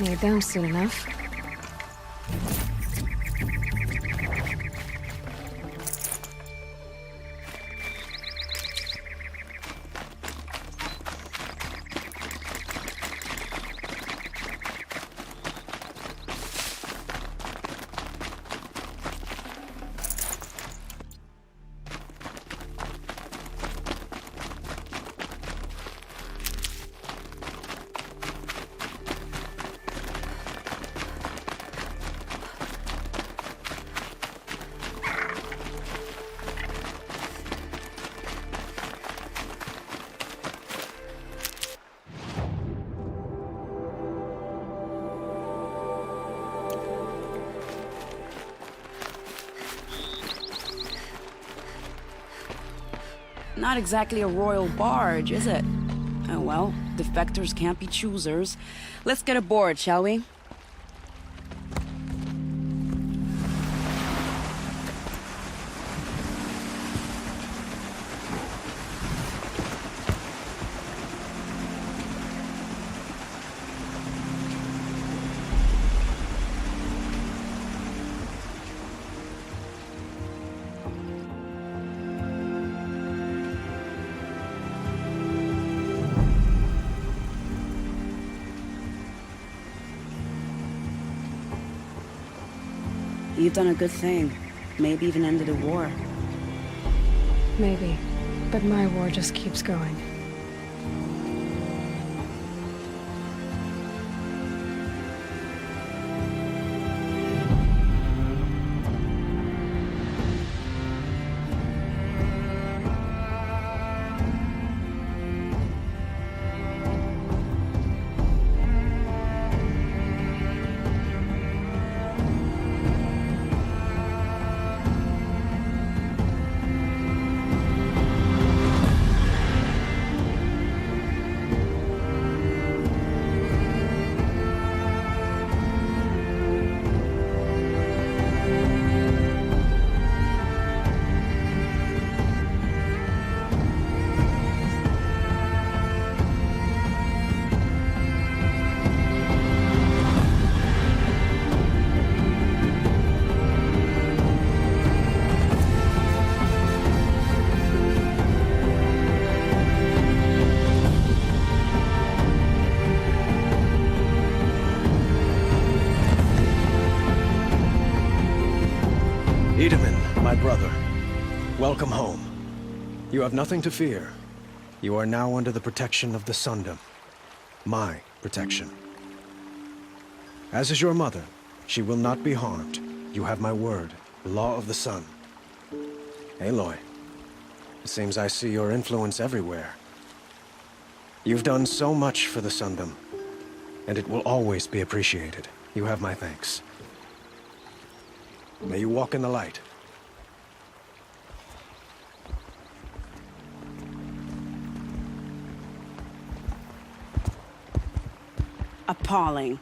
tracking it down soon enough. Not exactly a royal barge, is it? Oh well, defectors can't be choosers. Let's get aboard, shall we? You've done a good thing. Maybe even ended a war. Maybe. But my war just keeps going. My brother, welcome home. You have nothing to fear. You are now under the protection of the Sundom. My protection. As is your mother, she will not be harmed. You have my word, law of the sun. Aloy, it seems I see your influence everywhere. You've done so much for the Sundom, and it will always be appreciated. You have my thanks. May you walk in the light. Appalling.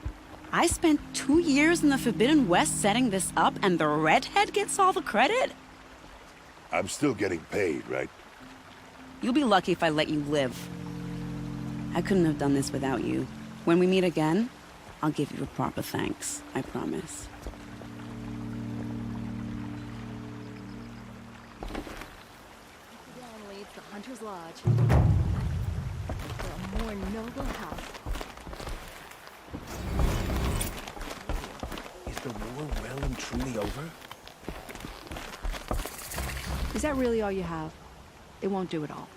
I spent 2 years in the Forbidden West setting this up, and the redhead gets all the credit? I'm still getting paid, right? You'll be lucky if I let you live. I couldn't have done this without you. When we meet again, I'll give you a proper thanks. I promise. Down leads the Hunter's Lodge. For a more noble house. Is the war well and truly over? Is that really all you have? It won't do it all.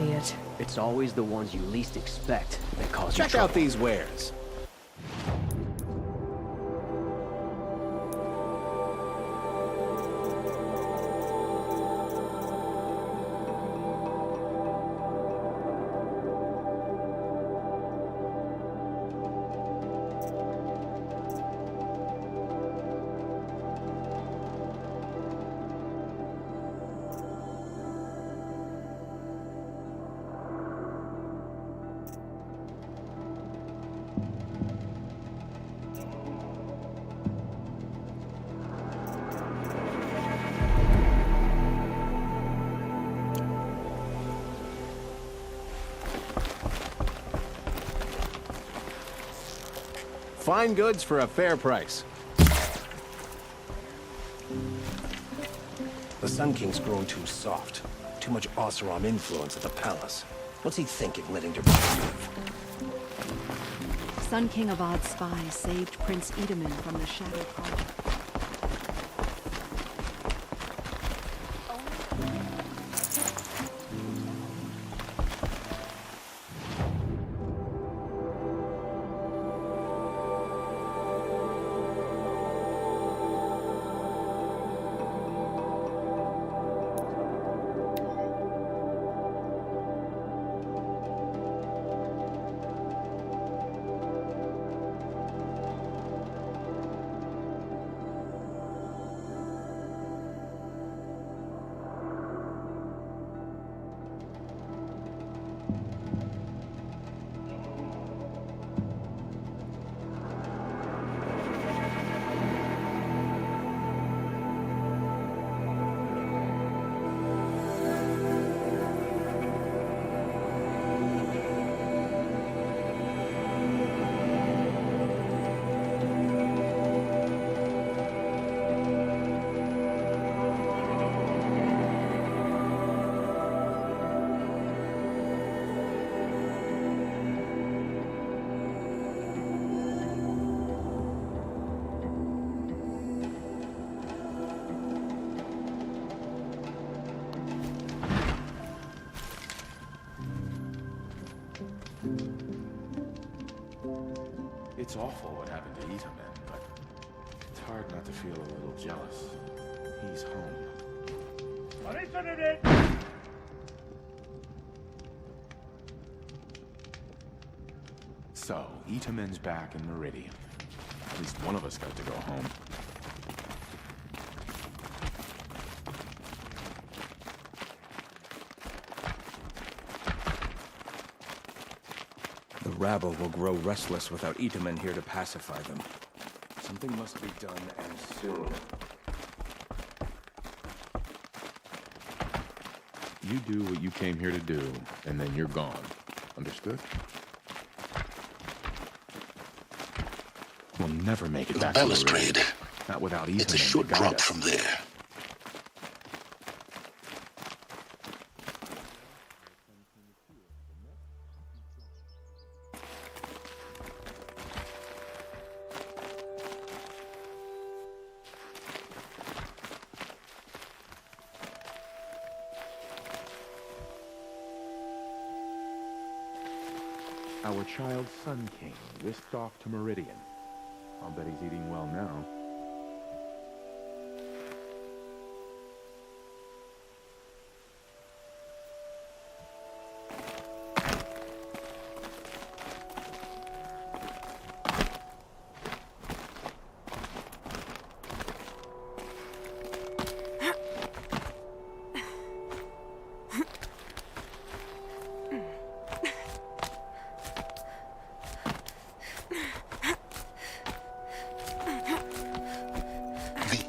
idiot. It's always the ones you least expect that cause you Check trouble. out these wares. Fine goods for a fair price. The Sun King's grown too soft. Too much Oseram influence at the palace. What's he thinking, letting your brother live? Sun King Abad's spies saved Prince Edaman from the Shadow Project. It's awful what happened to Edaman, but it's hard not to feel a little jealous. He's home. So, Edaman's back in Meridian. At least one of us got to go home. The rabble will grow restless without Edaman here to pacify them. Something must be done, and soon. You do what you came here to do, and then you're gone. Understood? We'll never make it back to Balustrade. Meridian. Not without Edaman. It's a short to guide drop us. from there. Our child Sun King whisked off to Meridian. I'll bet he's eating well now.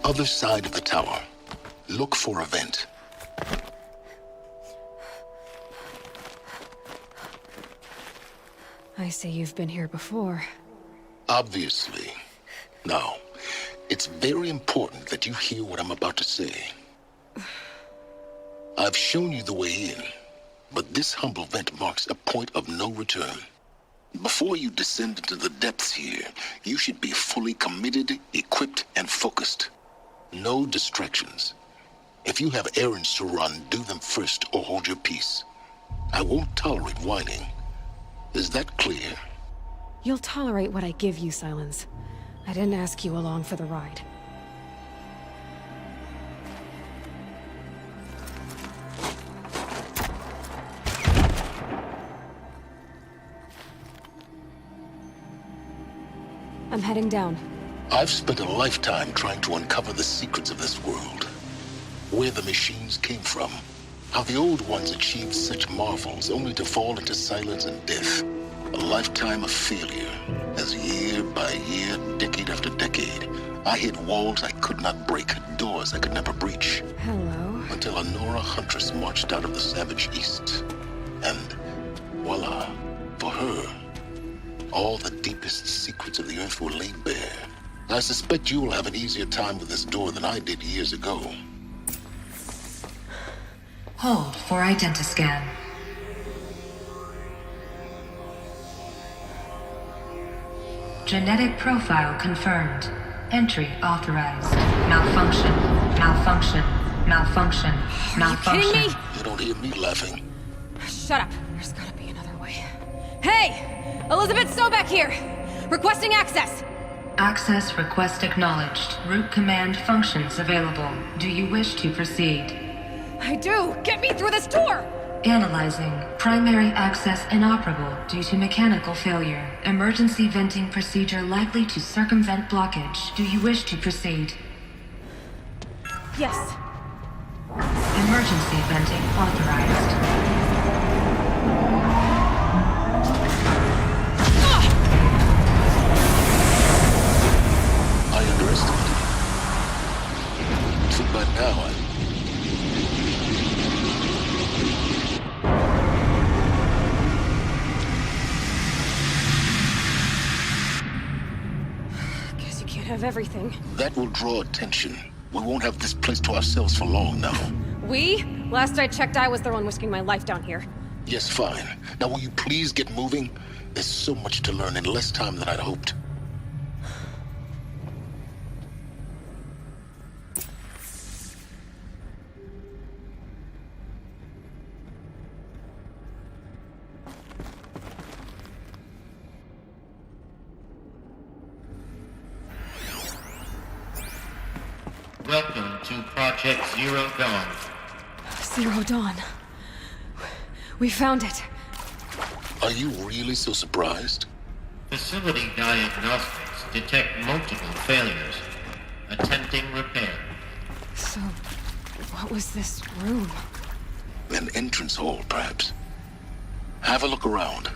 Other side of the tower. Look for a vent. I see you've been here before. Obviously. Now, it's very important that you hear what I'm about to say. I've shown you the way in, but this humble vent marks a point of no return. Before you descend into the depths here, you should be fully committed, equipped, and focused. No distractions. If you have errands to run, do them first or hold your peace. I won't tolerate whining. Is that clear? You'll tolerate what I give you, Silence. I didn't ask you along for the ride. I'm heading down. I've spent a lifetime trying to uncover the secrets of this world. Where the machines came from. How the old ones achieved such marvels only to fall into silence and death. A lifetime of failure, as year by year, decade after decade, I hit walls I could not break, doors I could never breach. Hello. Until a Nora huntress marched out of the savage east. And voila, for her, all the deepest secrets of the earth were laid bare. I suspect you will have an easier time with this door than I did years ago. Hold for identiscan. Genetic profile confirmed. Entry authorized. Malfunction. Malfunction. Malfunction. Malfunction. Are you kidding me? You don't hear me laughing. Shut up. There's gotta be another way. Hey! Elizabeth Sobek here! Requesting access! Access request acknowledged. Root command functions available. Do you wish to proceed? I do! Get me through this door! Analyzing. Primary access inoperable due to mechanical failure. Emergency venting procedure likely to circumvent blockage. Do you wish to proceed? Yes. Emergency venting authorized. I underestimated you. Too bad now Guess you can't have everything. That will draw attention. We won't have this place to ourselves for long now. We? Last I checked, I was the one risking my life down here. Yes, fine. Now will you please get moving? There's so much to learn in less time than I'd hoped. Welcome to Project Zero Dawn. Zero Dawn. We found it. Are you really so surprised? Facility diagnostics detect multiple failures. Attempting repair. So, what was this room? An entrance hall, perhaps. Have a look around.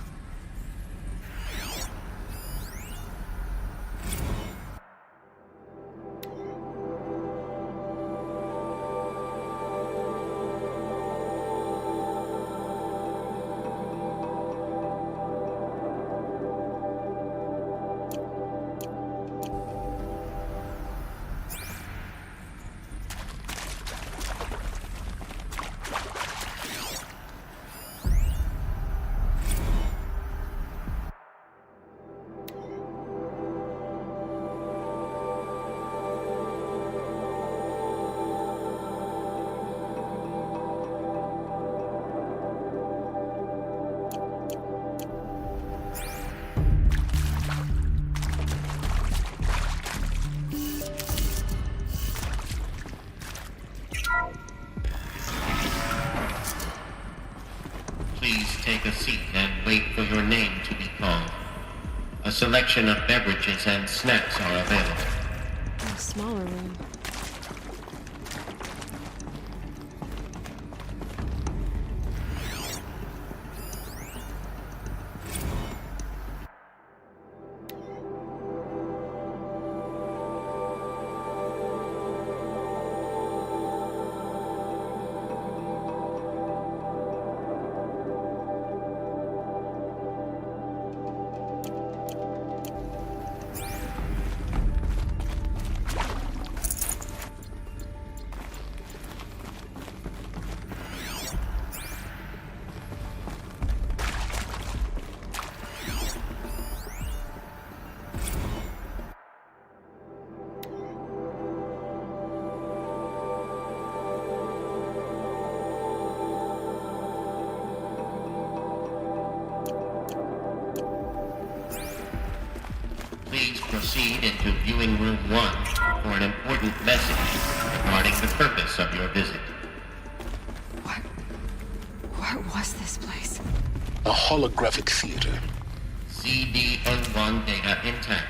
Please take a seat and wait for your name to be called. A selection of beverages and snacks are available. A smaller room. proceed into viewing room 1 for an important message regarding the purpose of your visit. What was this place? A holographic theater. CDN1 data intact.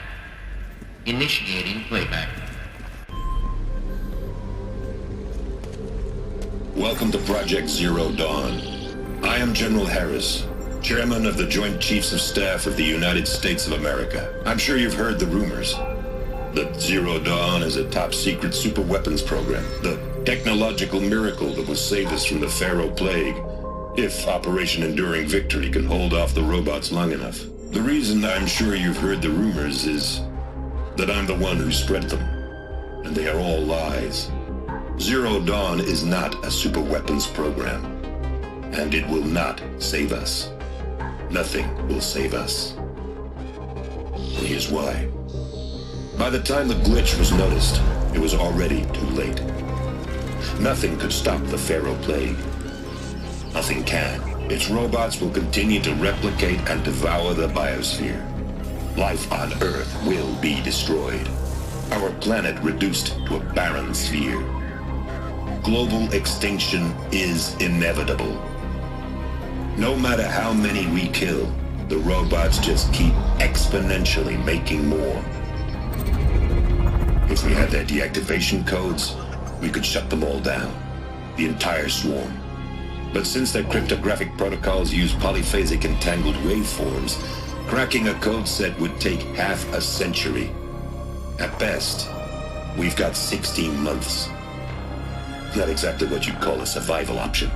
Initiating playback. Welcome to Project Zero Dawn. I am General Harris, Chairman of the Joint Chiefs of Staff of the United States of America. I'm sure you've heard the rumors that Zero Dawn is a top-secret superweapons program, the technological miracle that will save us from the Pharaoh Plague, if Operation Enduring Victory can hold off the robots long enough. The reason I'm sure you've heard the rumors is that I'm the one who spread them, and they are all lies. Zero Dawn is not a superweapons program, and it will not save us. Nothing will save us. And here's why. By the time the glitch was noticed, it was already too late. Nothing could stop the Pharaoh Plague. Nothing can. Its robots will continue to replicate and devour the biosphere. Life on Earth will be destroyed. Our planet reduced to a barren sphere. Global extinction is inevitable. No matter how many we kill, the robots just keep exponentially making more. If we had their deactivation codes, we could shut them all down. The entire swarm. But since their cryptographic protocols use polyphasic entangled waveforms, cracking a code set would take half a century. At best, we've got 16 months. Not exactly what you'd call a survival option.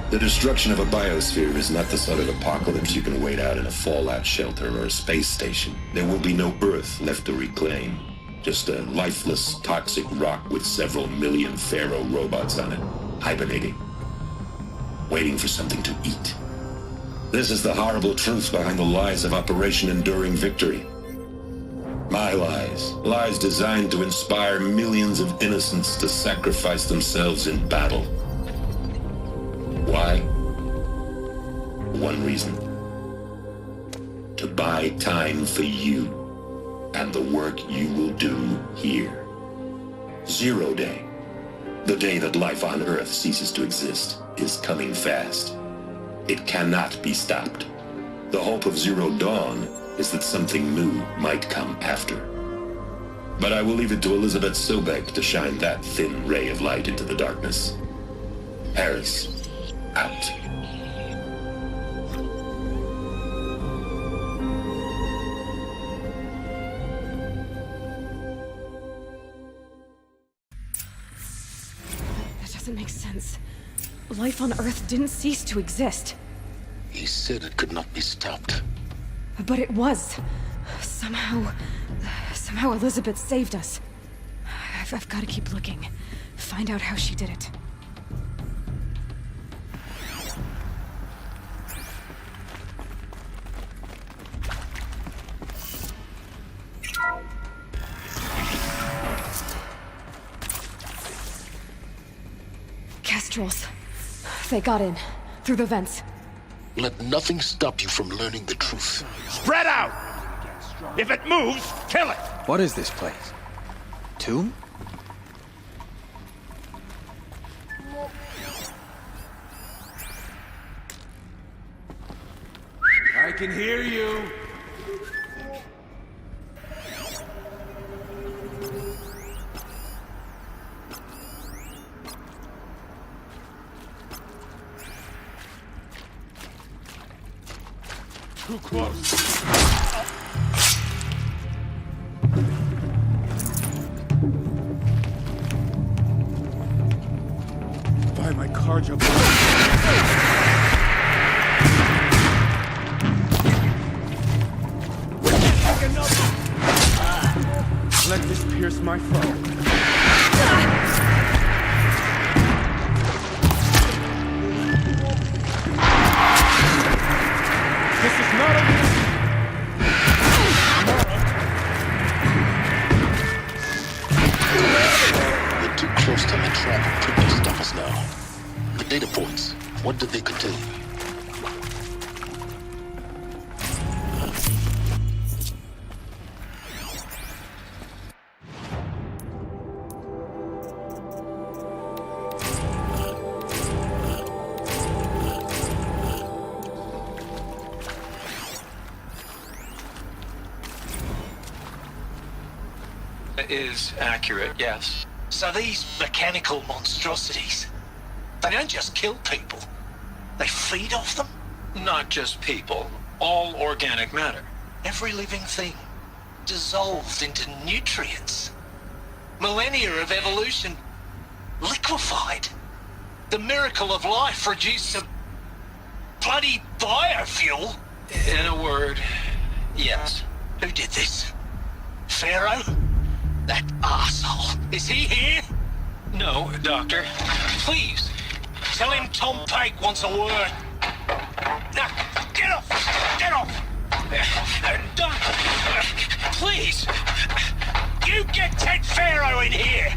The destruction of a biosphere is not the sort of apocalypse you can wait out in a fallout shelter or a space station. There will be no Earth left to reclaim. Just a lifeless, toxic rock with several million Pharaoh robots on it, hibernating, waiting for something to eat. This is the horrible truth behind the lies of Operation Enduring Victory. My lies. Lies designed to inspire millions of innocents to sacrifice themselves in battle. Why? One reason. To buy time for you and the work you will do here. Zero Day, the day that life on Earth ceases to exist, is coming fast. It cannot be stopped. The hope of Zero Dawn is that something new might come after. But I will leave it to Elizabeth Sobek to shine that thin ray of light into the darkness. Harris, out. That doesn't make sense. Life on Earth didn't cease to exist. He said it could not be stopped. But it was. Somehow Elizabeth saved us. I've got to keep looking. Find out how she did it. Kestrels. They got in. Through the vents. Let nothing stop you from learning the truth. Spread out! If it moves, kill it! What is this place? Tomb? I can hear you. Too close. Buy my car jump. Let this pierce my foe. This is not a... We're too close to the trap could stop us now. The data points, what did they contain? is accurate, yes. So these mechanical monstrosities, they don't just kill people, they feed off them? Not just people, all organic matter. Every living thing, dissolved into nutrients. Millennia of evolution, liquefied. The miracle of life reduced to bloody biofuel. In a word, yes. Who did this? Pharaoh? That arsehole. Is he here? No, Doctor. Please, tell him Tom Pike wants a word. Now, get off! Get off! Doctor, please! You get Ted Pharaoh in here!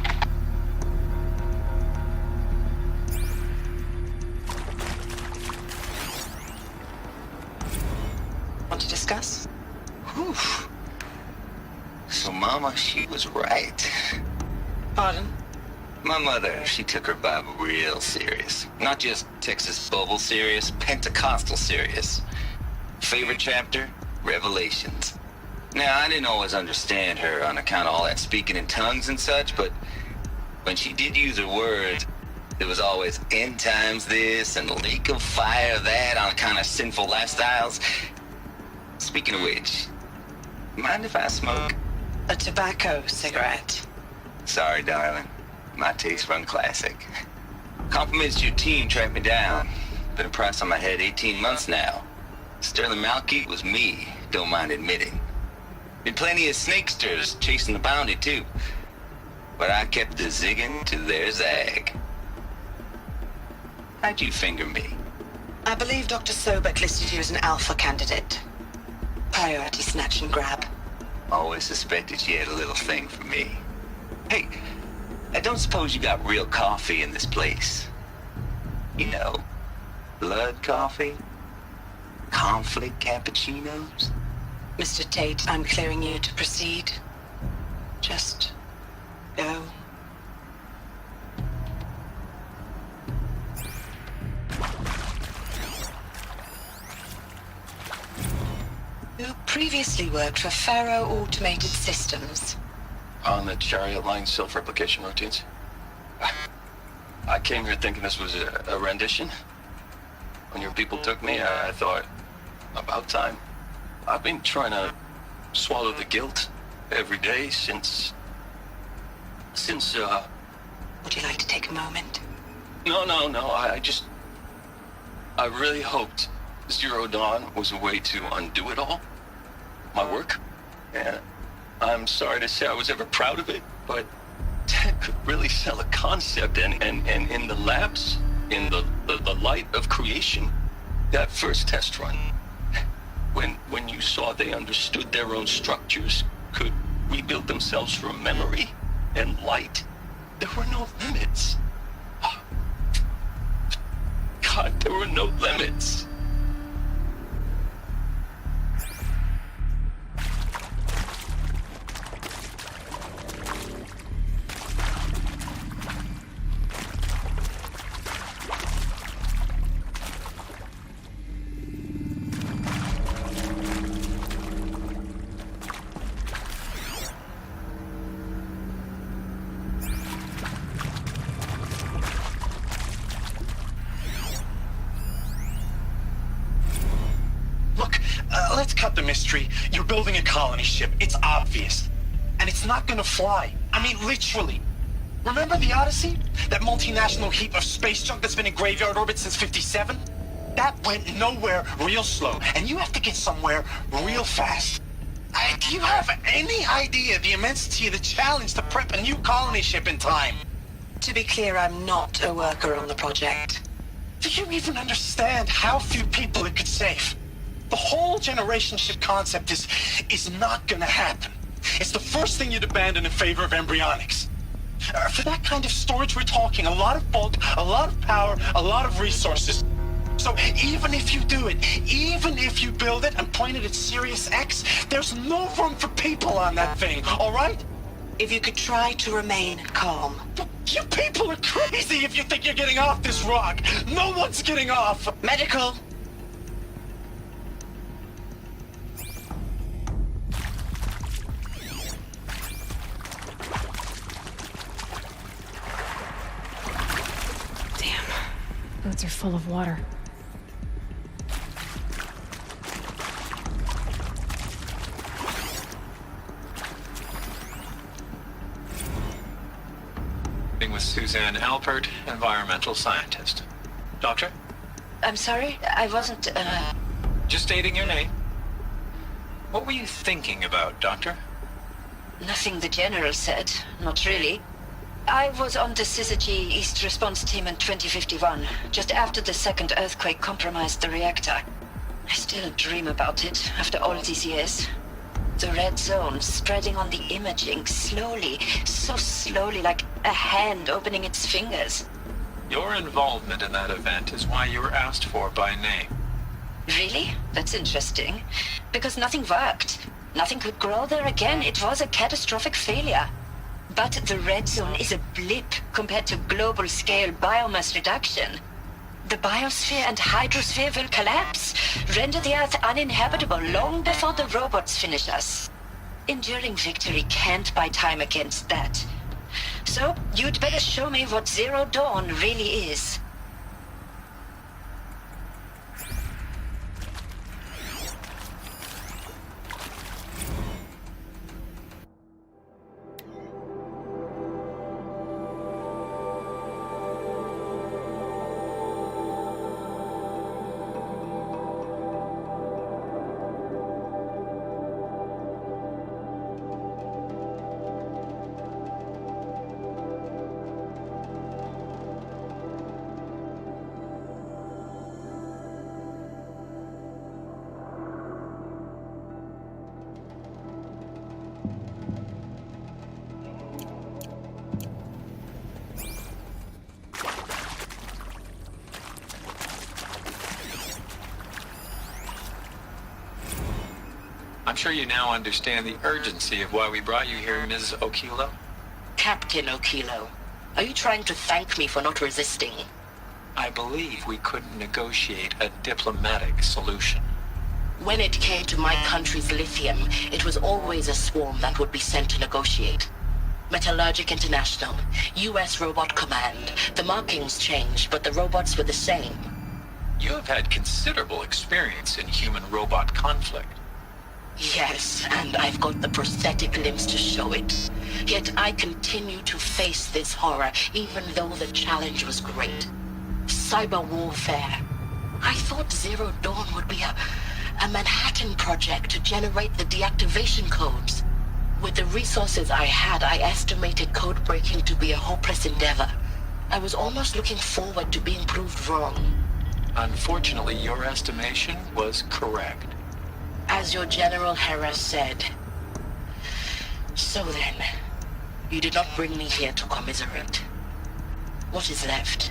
Want to discuss? Whew. So Mama, she was right. Pardon? My mother, she took her Bible real serious. Not just Texas Bible serious, Pentecostal serious. Favorite chapter? Revelations. Now, I didn't always understand her on account of all that speaking in tongues and such, but when she did use her words, there was always end times this and lake of fire that on account of sinful lifestyles. Speaking of which, mind if I smoke? A tobacco cigarette. Sorry, darling. My taste run classic. Compliments to your team tracked me down. Been a price on my head 18 months now. Sterling Malky was me, don't mind admitting. Been plenty of snakesters chasing the bounty too. But I kept the zigging to their zag. How'd you finger me? I believe Dr. Sobek listed you as an alpha candidate. Priority snatch and grab. Always suspected she had a little thing for me. Hey, I don't suppose you got real coffee in this place? You know, blood coffee? Conflict cappuccinos? Mr. Tate, I'm clearing you to proceed. Just go. You previously worked for Faro Automated Systems. On the Chariot Line self-replication routines. I came here thinking this was a rendition. When your people took me, I thought, about time. I've been trying to swallow the guilt every day since... Would you like to take a moment? No, I really hoped Zero Dawn was a way to undo it all. My work. And I'm sorry to say I was ever proud of it, but Ted could really sell a concept, and in the labs, in the light of creation, that first test run, when you saw they understood their own structures, could rebuild themselves from memory and light, there were no limits. God, there were no limits. Let's cut the mystery. You're building a colony ship. It's obvious. And it's not gonna fly. I mean, literally. Remember the Odyssey? That multinational heap of space junk that's been in graveyard orbit since 57? That went nowhere real slow. And you have to get somewhere real fast. Do you have any idea the immensity of the challenge to prep a new colony ship in time? To be clear, I'm not a worker on the project. Do you even understand how few people it could save? The whole generation ship concept is not gonna happen. It's the first thing you'd abandon in favor of embryonics. For that kind of storage, we're talking a lot of bulk, a lot of power, a lot of resources. So even if you do it, even if you build it and point it at Sirius X, there's no room for people on that thing, all right? If you could try to remain calm. You people are crazy if you think you're getting off this rock. No one's getting off. Medical. toilets are full of water. With Suzanne Alpert, environmental scientist. Doctor? I'm sorry, I wasn't, Just stating your name. What were you thinking about, Doctor? Nothing the General said. Not really. I was on the Syzygy East Response Team in 2051, just after the second earthquake compromised the reactor. I still dream about it, after all these years. The red zone spreading on the imaging, slowly, so slowly, like a hand opening its fingers. Your involvement in that event is why you were asked for by name. Really? That's interesting. Because nothing worked. Nothing could grow there again. It was a catastrophic failure. But the red zone is a blip compared to global-scale biomass reduction. The biosphere and hydrosphere will collapse, render the Earth uninhabitable long before the robots finish us. Enduring victory can't buy time against that. So, you'd better show me what Zero Dawn really is. I'm sure you now understand the urgency of why we brought you here, Ms. Okilo. Captain Okilo, are you trying to thank me for not resisting? I believe we couldn't negotiate a diplomatic solution. When it came to my country's lithium, it was always a swarm that would be sent to negotiate. Metallurgic International, U.S. Robot Command. The markings changed, but the robots were the same. You have had considerable experience in human-robot conflict. Yes, and I've got the prosthetic limbs to show it. Yet I continue to face this horror, even though the challenge was great. Cyber warfare. I thought Zero Dawn would be a Manhattan project to generate the deactivation codes. With the resources I had, I estimated code breaking to be a hopeless endeavor. I was almost looking forward to being proved wrong. Unfortunately, your estimation was correct. As your General Hera said. So then, you did not bring me here to commiserate. What is left?